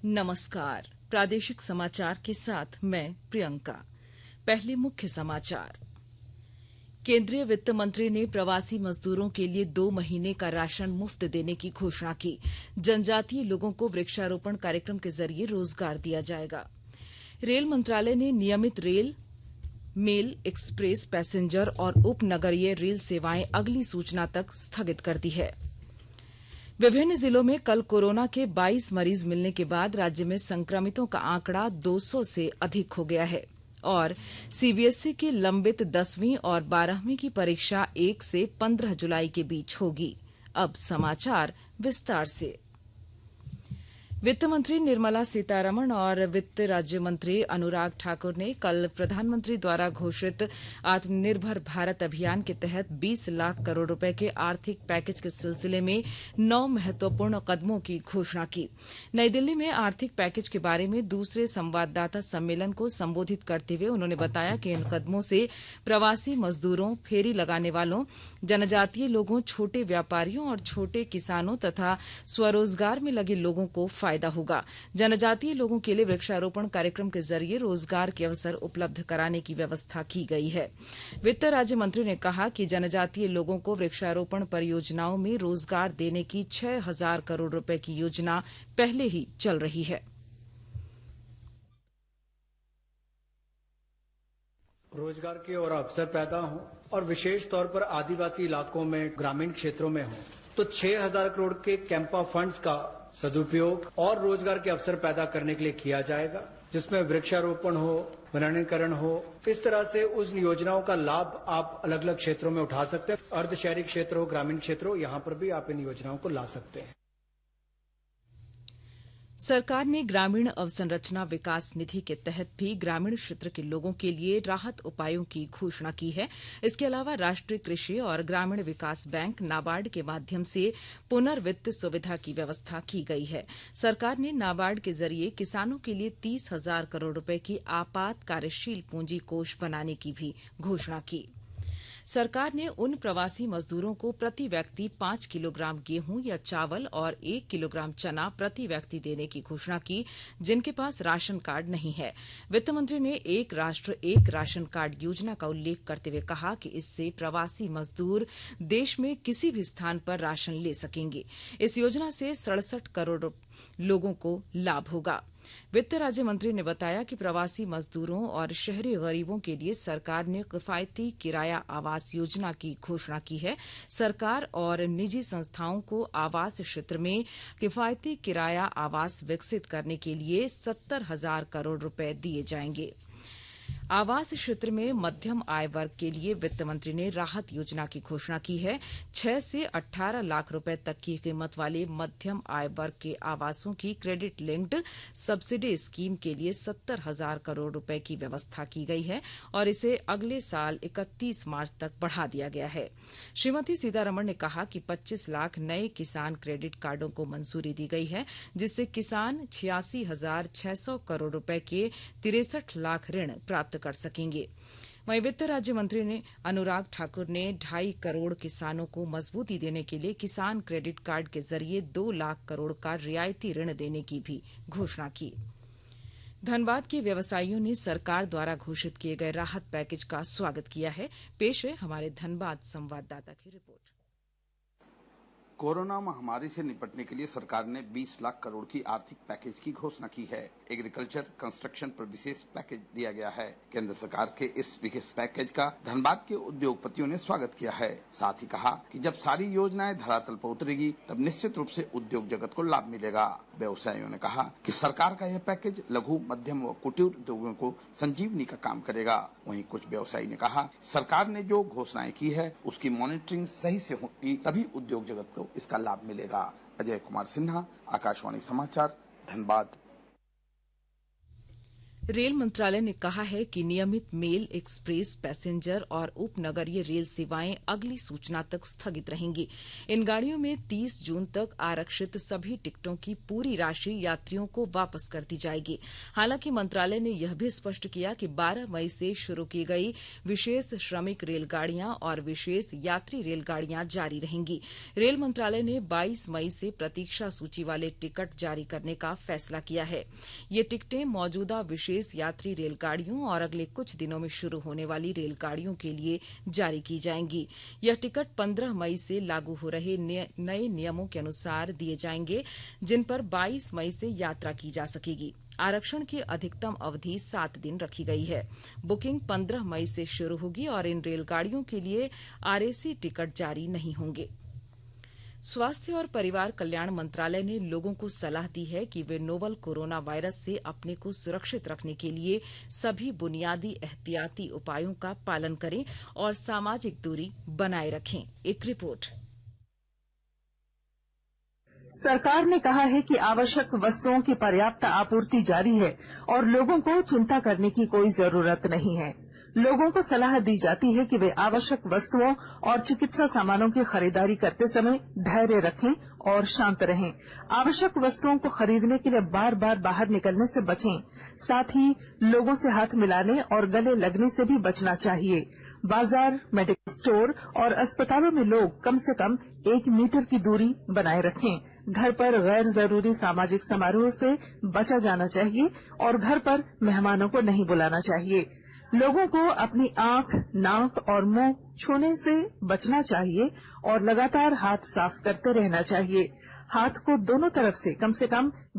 नमस्कार। प्रादेशिक समाचार के साथ मैं प्रियंका। पहले मुख्य समाचार। केंद्रीय वित्त मंत्री ने प्रवासी मजदूरों के लिए 2 महीने का राशन मुफ्त देने की घोषणा की। जनजातीय लोगों को वृक्षारोपण कार्यक्रम के जरिए रोजगार दिया जाएगा। रेल मंत्रालय ने नियमित रेल, मेल, एक्सप्रेस, पैसेंजर और उपनगरीय रेल सेवाएं अगली सूचना तक स्थगित कर दी है। विभिन्न जिलों में कल कोरोना के 22 मरीज मिलने के बाद राज्य में संक्रमितों का आंकड़ा 200 से अधिक हो गया है और सीबीएसई की लंबित 10वीं और 12वीं की परीक्षा 1 से 15 जुलाई के बीच होगी। अब समाचार विस्तार से। वित्त मंत्री निर्मला सीतारमण और वित्त राज्य मंत्री अनुराग ठाकुर ने कल प्रधानमंत्री द्वारा घोषित आत्मनिर्भर भारत अभियान के तहत 20 लाख करोड़ रुपए के आर्थिक पैकेज के सिलसिले में 9 महत्वपूर्ण कदमों की घोषणा की। नई दिल्ली में आर्थिक पैकेज के बारे में दूसरे संवाददाता सम्मेलन को संबोधित करते हुए उन्होंने बताया कि इन कदमों से प्रवासी मजदूरों, फेरी लगाने वालों, जनजातीय लोगों, छोटे व्यापारियों और छोटे किसानों तथा स्वरोजगार में लगे लोगों को फायदा होगा। जनजातीय लोगों के लिए वृक्षारोपण कार्यक्रम के जरिए रोजगार के अवसर उपलब्ध कराने की व्यवस्था की गई है। वित्त राज्य मंत्री ने कहा कि जनजातीय लोगों को वृक्षारोपण परियोजनाओं में रोजगार देने की 6,000 करोड़ रुपए की योजना पहले ही चल रही है। रोजगार के और अवसर पैदा हों और विशेष तौर पर आदिवासी इलाकों में, ग्रामीण क्षेत्रों में हो तो 6,000 करोड़ के कैंपा फंड्स का सदुपयोग और रोजगार के अवसर पैदा करने के लिए किया जाएगा, जिसमें वृक्षारोपण हो, वनीकरण हो। इस तरह से उस योजनाओं का लाभ आप अलग अलग क्षेत्रों में उठा सकते हैं। अर्ध शहरी क्षेत्र हो, ग्रामीण क्षेत्र हो, यहां पर भी आप इन योजनाओं को ला सकते हैं। सरकार ने ग्रामीण अवसंरचना विकास निधि के तहत भी ग्रामीण क्षेत्र के लोगों के लिए राहत उपायों की घोषणा की है। इसके अलावा राष्ट्रीय कृषि और ग्रामीण विकास बैंक नाबार्ड के माध्यम से पुनर्वित्त सुविधा की व्यवस्था की गई है। सरकार ने नाबार्ड के जरिए किसानों के लिए 30,000 करोड़ रुपए की आपात कार्यशील पूंजी कोष बनाने की भी घोषणा की। सरकार ने उन प्रवासी मजदूरों को प्रति व्यक्ति 5 किलोग्राम गेहूं या चावल और 1 किलोग्राम चना प्रति व्यक्ति देने की घोषणा की, जिनके पास राशन कार्ड नहीं है। वित्त मंत्री ने एक राष्ट्र एक राशन कार्ड योजना का उल्लेख करते हुए कहा कि इससे प्रवासी मजदूर देश में किसी भी स्थान पर राशन ले सकेंगे। इस योजना से 67 करोड़ लोगों को लाभ होगा। वित्त राज्य मंत्री ने बताया कि प्रवासी मजदूरों और शहरी गरीबों के लिए सरकार ने किफायती किराया आवास योजना की घोषणा की है। सरकार और निजी संस्थाओं को आवास क्षेत्र में किफायती किराया आवास विकसित करने के लिए 70,000 करोड़ रुपए दिए जाएंगे। आवास क्षेत्र में मध्यम आय वर्ग के लिए वित्त मंत्री ने राहत योजना की घोषणा की है। 6 से 18 लाख रुपए तक की कीमत वाले मध्यम आय वर्ग के आवासों की क्रेडिट लिंक्ड सब्सिडी स्कीम के लिए 70,000 करोड़ रुपए की व्यवस्था की गई है और इसे अगले साल 31 मार्च तक बढ़ा दिया गया है। श्रीमती सीतारमण ने कहा कि 25 लाख नए किसान क्रेडिट कार्डों को मंजूरी दी गई है, जिससे किसान 86,600 करोड़ रुपए के 63 लाख ऋण प्राप्त कर सकेंगे। वहीं वित्त राज्य मंत्री अनुराग ठाकुर ने 2.5 करोड़ किसानों को मजबूती देने के लिए किसान क्रेडिट कार्ड के जरिए 2 लाख करोड़ का रियायती ऋण देने की भी घोषणा की। धनबाद के व्यवसायियों ने सरकार द्वारा घोषित किए गए राहत पैकेज का स्वागत किया है। पेश है हमारे धनबाद संवाददाता की रिपोर्ट। कोरोना महामारी से निपटने के लिए सरकार ने 20 लाख करोड़ की आर्थिक पैकेज की घोषणा की है। एग्रीकल्चर कंस्ट्रक्शन पर विशेष पैकेज दिया गया है। केंद्र सरकार के इस विशेष पैकेज का धनबाद के उद्योगपतियों ने स्वागत किया है। साथ ही कहा कि जब सारी योजनाएं धरातल पर उतरेगी तब निश्चित रूप से उद्योग जगत को लाभ मिलेगा। व्यवसायियों ने कहा कि सरकार का यह पैकेज लघु, मध्यम व कुटीर उद्योगों को संजीवनी का काम करेगा। वहीं कुछ व्यवसायी ने कहा सरकार ने जो घोषणाएं की है उसकी मॉनिटरिंग सही से होगी, तभी उद्योग जगत को इसका लाभ मिलेगा। अजय कुमार सिन्हा, आकाशवाणी समाचार, धनबाद। रेल मंत्रालय ने कहा है कि नियमित मेल, एक्सप्रेस, पैसेंजर और उपनगरीय रेल सेवाएं अगली सूचना तक स्थगित रहेंगी। इन गाड़ियों में 30 जून तक आरक्षित सभी टिकटों की पूरी राशि यात्रियों को वापस कर दी जाएगी। हालांकि मंत्रालय ने यह भी स्पष्ट किया कि 12 मई से शुरू की गई विशेष श्रमिक रेलगाड़ियां और विशेष यात्री रेलगाड़ियां जारी रहेंगी। रेल मंत्रालय ने 22 मई से प्रतीक्षा सूची वाले टिकट जारी करने का फैसला किया है। ये टिकटें मौजूदा विशेष यात्री रेलगाड़ियों और अगले कुछ दिनों में शुरू होने वाली रेलगाड़ियों के लिए जारी की जाएंगी। यह टिकट 15 मई से लागू हो रहे नए नियमों के अनुसार दिए जाएंगे, जिन पर 22 मई से यात्रा की जा सकेगी। आरक्षण की अधिकतम अवधि 7 दिन रखी गई है। बुकिंग 15 मई से शुरू होगी और इन रेलगाड़ियों के लिए आरएसी टिकट जारी नहीं होंगे। स्वास्थ्य और परिवार कल्याण मंत्रालय ने लोगों को सलाह दी है कि वे नोवल कोरोना वायरस से अपने को सुरक्षित रखने के लिए सभी बुनियादी एहतियाती उपायों का पालन करें और सामाजिक दूरी बनाए रखें। एक रिपोर्ट। सरकार ने कहा है कि आवश्यक वस्तुओं की पर्याप्त आपूर्ति जारी है और लोगों को चिंता करने की कोई जरूरत नहीं है। लोगों को सलाह दी जाती है कि वे आवश्यक वस्तुओं और चिकित्सा सामानों की खरीदारी करते समय धैर्य रखें और शांत रहें। आवश्यक वस्तुओं को खरीदने के लिए बार बार बाहर निकलने से बचें। साथ ही लोगों से हाथ मिलाने और गले लगने से भी बचना चाहिए। बाजार, मेडिकल स्टोर और अस्पतालों में लोग कम से कम 1 मीटर की दूरी बनाए रखें। घर पर गैर जरूरी सामाजिक समारोह से बचा जाना चाहिए और घर पर मेहमानों को नहीं बुलाना चाहिए। लोगों को अपनी आंख, नाक और मुंह छूने से बचना चाहिए और लगातार हाथ साफ करते रहना चाहिए। हाथ को दोनों तरफ से कम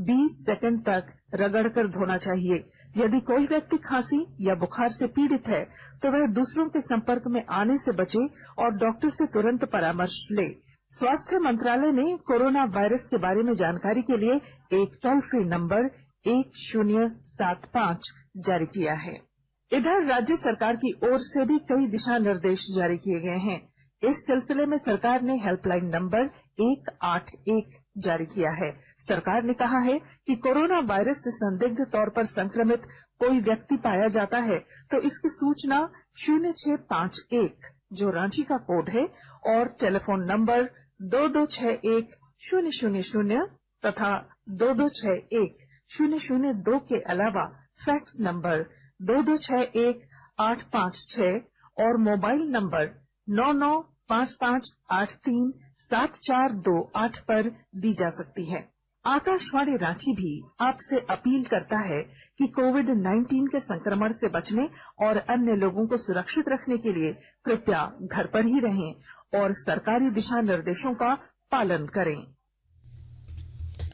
20 सेकंड तक रगड़कर धोना चाहिए। यदि कोई व्यक्ति खांसी या बुखार से पीड़ित है तो वह दूसरों के संपर्क में आने से बचे और डॉक्टर से तुरंत परामर्श ले। स्वास्थ्य मंत्रालय ने कोरोना वायरस के बारे में जानकारी के लिए एक टोल फ्री नंबर 1075 जारी किया है। इधर राज्य सरकार की ओर से भी कई दिशा निर्देश जारी किए गए हैं। इस सिलसिले में सरकार ने हेल्पलाइन नंबर 181 जारी किया है। सरकार ने कहा है कि कोरोना वायरस से संदिग्ध तौर पर संक्रमित कोई व्यक्ति पाया जाता है तो इसकी सूचना 0651 जो रांची का कोड है और टेलीफोन नंबर 2261-000 तथा 2261-002 के अलावा फैक्स नंबर 2261-856 और मोबाइल नंबर 9955837428 पर दी जा सकती है। आकाशवाणी रांची भी आपसे अपील करता है कि कोविड-19 के संक्रमण से बचने और अन्य लोगों को सुरक्षित रखने के लिए कृपया घर पर ही रहें और सरकारी दिशा निर्देशों का पालन करें।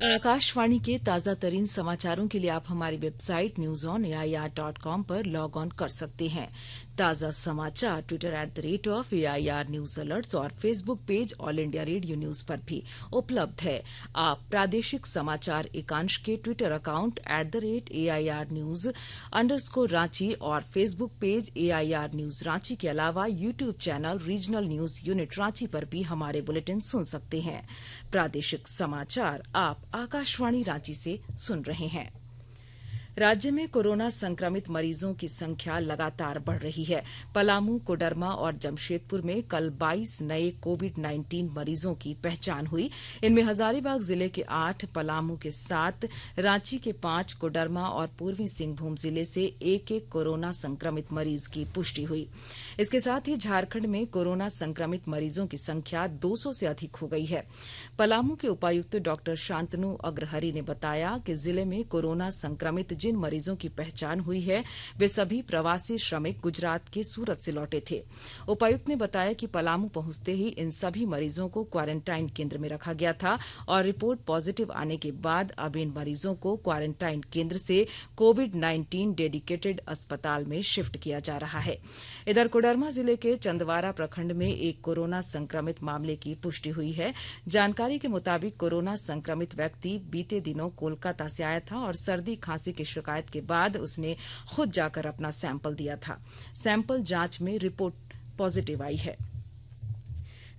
आकाशवाणी के ताजा तरीन समाचारों के लिए आप हमारी वेबसाइट newsonair.com पर लॉग ऑन कर सकते हैं। ताजा समाचार ट्विटर @AIR न्यूज अलर्ट्स और Facebook page All India Radio news पर भी उपलब्ध है। आप प्रादेशिक समाचार एकांश के Twitter account @AIR news _Ranchi और Facebook page AIR news Ranchi के अलावा YouTube channel regional news unit Ranchi पर भी हमारे बुलेटिन सुन सकते हैं। प्रादेशिक समाचार आप आकाशवाणी रांची से सुन रहे हैं। राज्य में कोरोना संक्रमित मरीजों की संख्या लगातार बढ़ रही है। पलामू, कोडरमा और जमशेदपुर में कल 22 नए कोविड-19 मरीजों की पहचान हुई। इनमें हजारीबाग जिले के 8, पलामू के 7, रांची के 5, कोडरमा और पूर्वी सिंहभूम जिले से एक कोरोना संक्रमित मरीज की पुष्टि हुई। इसके साथ ही झारखंड में कोरोना संक्रमित मरीजों की संख्या 200 से अधिक हो गई है। पलामू के उपायुक्त डॉ शांतनु अग्रहरि ने बताया कि जिले में कोरोना संक्रमित जिन मरीजों की पहचान हुई है वे सभी प्रवासी श्रमिक गुजरात के सूरत से लौटे थे। उपायुक्त ने बताया कि पलामू पहुंचते ही इन सभी मरीजों को क्वारंटाइन केंद्र में रखा गया था और रिपोर्ट पॉजिटिव आने के बाद अब इन मरीजों को क्वारंटाइन केंद्र से कोविड-19 डेडिकेटेड अस्पताल में शिफ्ट किया जा रहा है। इधर कोडरमा जिले के चंदवारा प्रखंड में एक कोरोना संक्रमित मामले की पुष्टि हुई है। जानकारी के मुताबिक कोरोना संक्रमित व्यक्ति बीते दिनों कोलकाता से आया था और सर्दी खांसी की शिकायत के बाद उसने खुद जाकर अपना सैंपल दिया था। सैंपल जांच में रिपोर्ट पॉजिटिव आई है।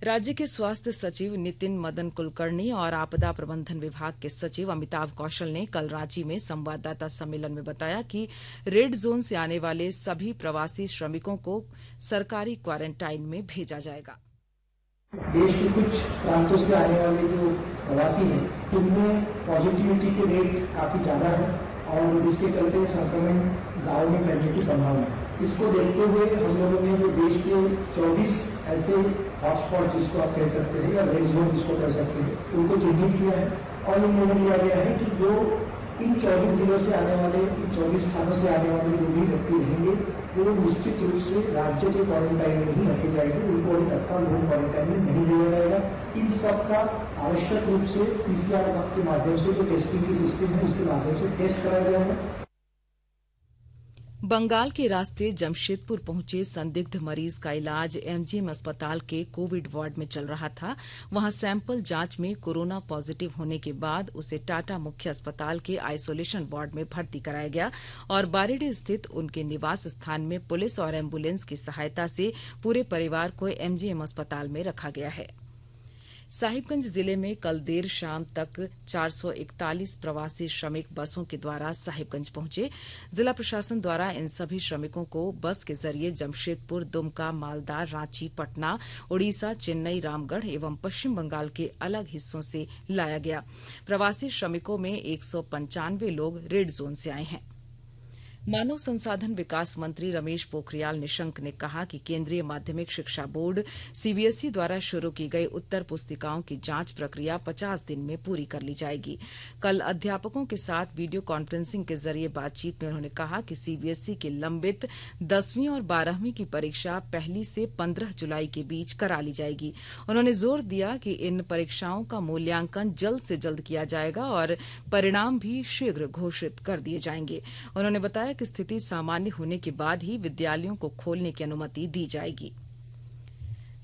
राज्य के स्वास्थ्य सचिव नितिन मदन कुलकर्णी और आपदा प्रबंधन विभाग के सचिव अमिताभ कौशल ने कल रांची में संवाददाता सम्मेलन में बताया कि रेड जोन से आने वाले सभी प्रवासी श्रमिकों को सरकारी क्वारंटाइन में भेजा जाएगा। देश के कुछ प्रांतों से आने वाले जो प्रवासी हैं उनमें पॉजिटिविटी के रेट काफी ज्यादा है और जिसके चलते संक्रमण गांव में फैलने की संभावना है। इसको देखते हुए हम लोगों ने जो देश के 24 ऐसे हॉटस्पॉट जिसको आप कह सकते हैं या रेड जोन जिसको कह सकते हैं उनको चिन्हित किया है और ये निर्णय लिया गया है कि जो इन 24 जिलों से आने वाले, इन 24 स्थानों से आने वाले जो भी व्यक्ति रहेंगे वो निश्चित रूप से राज्य के क्वारंटाइन में ही रखे जाएंगे, उनको अभी तत्काल होम क्वारंटाइन में नहीं लिया जाएगा। इन सब का आवश्यक रूप से पीसीआर के माध्यम से जो टेस्टिंग की सिस्टम है उसके माध्यम से टेस्ट कराया जाएगा। बंगाल के रास्ते जमशेदपुर पहुंचे संदिग्ध मरीज का इलाज एमजीएम अस्पताल के कोविड वार्ड में चल रहा था। वहां सैंपल जांच में कोरोना पॉजिटिव होने के बाद उसे टाटा मुख्य अस्पताल के आइसोलेशन वार्ड में भर्ती कराया गया और बारिडीह स्थित उनके निवास स्थान में पुलिस और एम्बुलेंस की सहायता से पूरे परिवार को एमजीएम अस्पताल में रखा गया है। साहिबगंज जिले में कल देर शाम तक 441 प्रवासी श्रमिक बसों के द्वारा साहिबगंज पहुंचे। जिला प्रशासन द्वारा इन सभी श्रमिकों को बस के जरिए जमशेदपुर, दुमका, मालदा, रांची, पटना, उड़ीसा, चेन्नई, रामगढ़ एवं पश्चिम बंगाल के अलग हिस्सों से लाया गया। प्रवासी श्रमिकों में 195 लोग रेड जोन से आए हैं। मानव संसाधन विकास मंत्री रमेश पोखरियाल निशंक ने कहा कि केंद्रीय माध्यमिक शिक्षा बोर्ड सीबीएसई द्वारा शुरू की गई उत्तर पुस्तिकाओं की जांच प्रक्रिया 50 दिन में पूरी कर ली जाएगी। कल अध्यापकों के साथ वीडियो कॉन्फ्रेंसिंग के जरिए बातचीत में उन्होंने कहा कि सीबीएसई की लंबित 10वीं और 12वीं की परीक्षा 1 से 15 जुलाई के बीच करा ली जाएगी। उन्होंने जोर दिया कि इन परीक्षाओं का मूल्यांकन जल्द से जल्द किया जाएगा और परिणाम भी शीघ्र घोषित कर दिए जाएंगे। उन्होंने बताया कि स्थिति सामान्य होने के बाद ही विद्यालयों को खोलने की अनुमति दी जाएगी।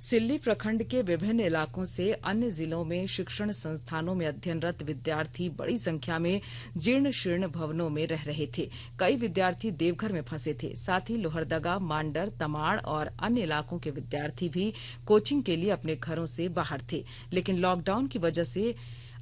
सिल्ली प्रखंड के विभिन्न इलाकों से अन्य जिलों में शिक्षण संस्थानों में अध्ययनरत विद्यार्थी बड़ी संख्या में जीर्ण शीर्ण भवनों में रह रहे थे। कई विद्यार्थी देवघर में फंसे थे। साथ ही लोहरदगा, मांडर, तमाड़ और अन्य इलाकों के विद्यार्थी भी कोचिंग के लिए अपने घरों से बाहर थे, लेकिन लॉकडाउन की वजह से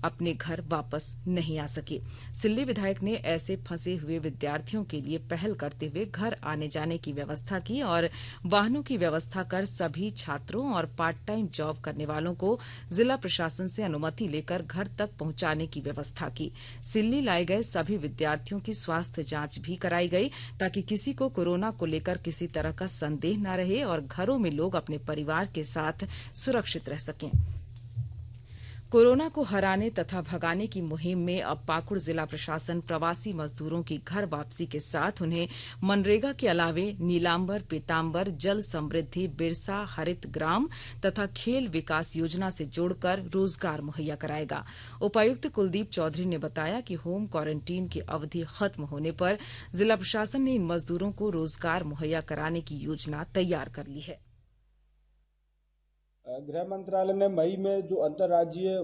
अपने घर वापस नहीं आ सके। सिल्ली विधायक ने ऐसे फंसे हुए विद्यार्थियों के लिए पहल करते हुए घर आने जाने की व्यवस्था की और वाहनों की व्यवस्था कर सभी छात्रों और पार्ट टाइम जॉब करने वालों को जिला प्रशासन से अनुमति लेकर घर तक पहुंचाने की व्यवस्था की। सिल्ली लाए गए सभी विद्यार्थियों की स्वास्थ्य जांच भी कराई गई ताकि किसी को कोरोना को लेकर किसी तरह का संदेह न रहे और घरों में लोग अपने परिवार के साथ सुरक्षित रह सकें। कोरोना को हराने तथा भगाने की मुहिम में अब पाकुड़ जिला प्रशासन प्रवासी मजदूरों की घर वापसी के साथ उन्हें मनरेगा के अलावे नीलांबर, पीतांबर, जल समृद्धि, बिरसा हरित ग्राम तथा खेल विकास योजना से जोड़कर रोजगार मुहैया कराएगा। उपायुक्त कुलदीप चौधरी ने बताया कि होम क्वारंटीन की अवधि खत्म होने पर जिला प्रशासन ने इन मजदूरों को रोजगार मुहैया कराने की योजना तैयार कर ली है। गृह मंत्रालय ने मई में जो अंतर्राज्यीय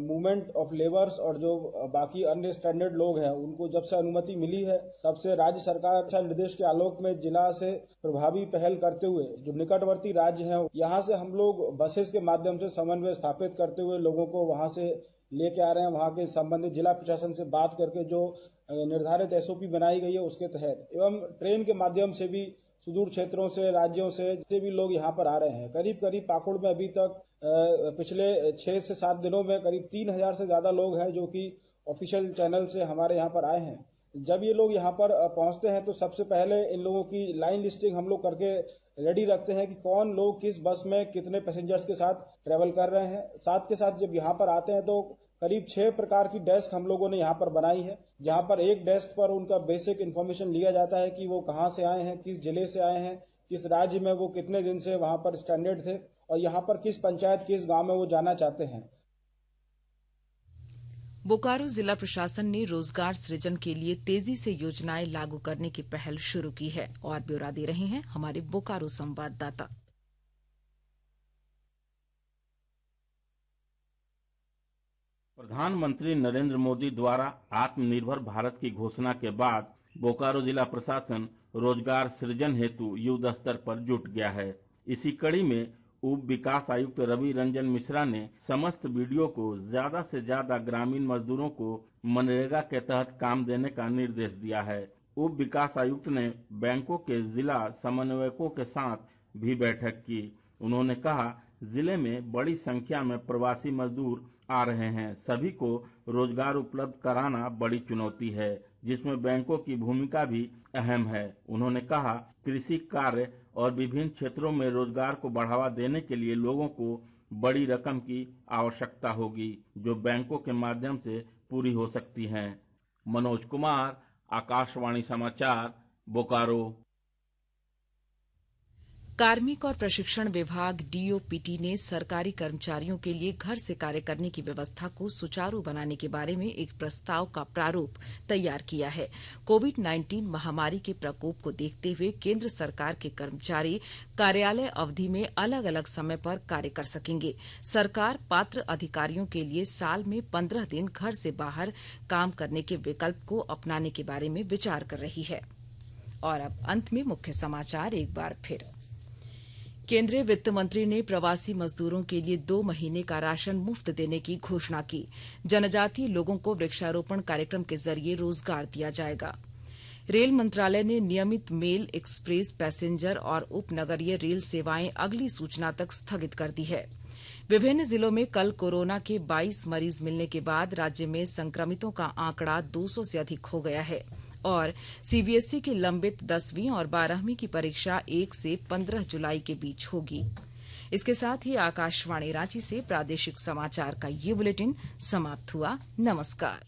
मूवमेंट ऑफ लेबर्स और जो बाकी अन्य स्टैंडर्ड लोग हैं उनको जब से अनुमति मिली है तब से राज्य सरकार दिशा निर्देश के आलोक में जिला से प्रभावी पहल करते हुए जो निकटवर्ती राज्य हैं यहाँ से हम लोग बसेस के माध्यम से समन्वय स्थापित करते हुए लोगों को वहां से लेके आ रहे हैं। वहां के संबंधित जिला प्रशासन से बात करके जो निर्धारित एसओपी बनाई गई है उसके तहत एवं ट्रेन के माध्यम से भी सुदूर क्षेत्रों से, राज्यों से भी लोग यहाँ पर आ रहे हैं। करीब पाकुड़ में अभी तक पिछले 6 से 7 दिनों में करीब 3000 से ज्यादा लोग हैं जो कि ऑफिशियल चैनल से हमारे यहाँ पर आए हैं। जब ये लोग यहाँ पर पहुंचते हैं तो सबसे पहले इन लोगों की लाइन लिस्टिंग हम लोग करके रेडी रखते हैं कि कौन लोग किस बस में कितने पैसेंजर्स के साथ ट्रेवल कर रहे हैं। साथ के साथ जब यहाँ पर आते हैं तो करीब 6 प्रकार की डेस्क हम लोगों ने यहाँ पर बनाई है, जहाँ पर एक डेस्क पर उनका बेसिक इन्फॉर्मेशन लिया जाता है कि वो कहाँ से आए हैं, किस जिले से आए हैं, किस राज्य में वो कितने दिन से वहां पर स्टैंडर्ड थे और यहाँ पर किस पंचायत, किस गांव में वो जाना चाहते हैं। बोकारो जिला प्रशासन ने रोजगार सृजन के लिए तेजी से योजनाएं लागू करने की पहल शुरू की है और ब्यौरा दे रहे हैं हमारे बोकारो संवाददाता। प्रधानमंत्री नरेंद्र मोदी द्वारा आत्मनिर्भर भारत की घोषणा के बाद बोकारो जिला प्रशासन रोजगार सृजन हेतु युद्ध स्तर पर जुट गया है। इसी कड़ी में उप विकास आयुक्त रवि रंजन मिश्रा ने समस्त वीडियो को ज्यादा से ज्यादा ग्रामीण मजदूरों को मनरेगा के तहत काम देने का निर्देश दिया है। उप विकास आयुक्त ने बैंकों के जिला समन्वयकों के साथ भी बैठक की। उन्होंने कहा, जिले में बड़ी संख्या में प्रवासी मजदूर आ रहे हैं। सभी को रोजगार उपलब्ध कराना बड़ी चुनौती है, जिसमें बैंकों की भूमिका भी अहम है। उन्होंने कहा, कृषि कार्य और विभिन्न क्षेत्रों में रोजगार को बढ़ावा देने के लिए लोगों को बड़ी रकम की आवश्यकता होगी, जो बैंकों के माध्यम से पूरी हो सकती है। मनोज कुमार, आकाशवाणी समाचार, बोकारो। कार्मिक और प्रशिक्षण विभाग डीओपीटी ने सरकारी कर्मचारियों के लिए घर से कार्य करने की व्यवस्था को सुचारू बनाने के बारे में एक प्रस्ताव का प्रारूप तैयार किया है। कोविड-19 महामारी के प्रकोप को देखते हुए केंद्र सरकार के कर्मचारी कार्यालय अवधि में अलग अलग समय पर कार्य कर सकेंगे। सरकार पात्र अधिकारियों के लिए साल में 15 दिन घर से बाहर काम करने के विकल्प को अपनाने के बारे में विचार कर रही है। और अब अंत में मुख्य समाचार एक बार फिर। केंद्रीय वित्त मंत्री ने प्रवासी मजदूरों के लिए 2 महीने का राशन मुफ्त देने की घोषणा की। जनजातीय लोगों को वृक्षारोपण कार्यक्रम के जरिए रोजगार दिया जाएगा। रेल मंत्रालय ने नियमित मेल, एक्सप्रेस, पैसेंजर और उपनगरीय रेल सेवाएं अगली सूचना तक स्थगित कर दी है। विभिन्न जिलों में कल कोरोना के 22 मरीज मिलने के बाद राज्य में संक्रमितों का आंकड़ा 200 से अधिक हो गया है। और सीबीएसई की लंबित 10वीं और 12वीं की परीक्षा 1 से 15 जुलाई के बीच होगी। इसके साथ ही आकाशवाणी रांची से प्रादेशिक समाचार का ये बुलेटिन समाप्त हुआ। नमस्कार।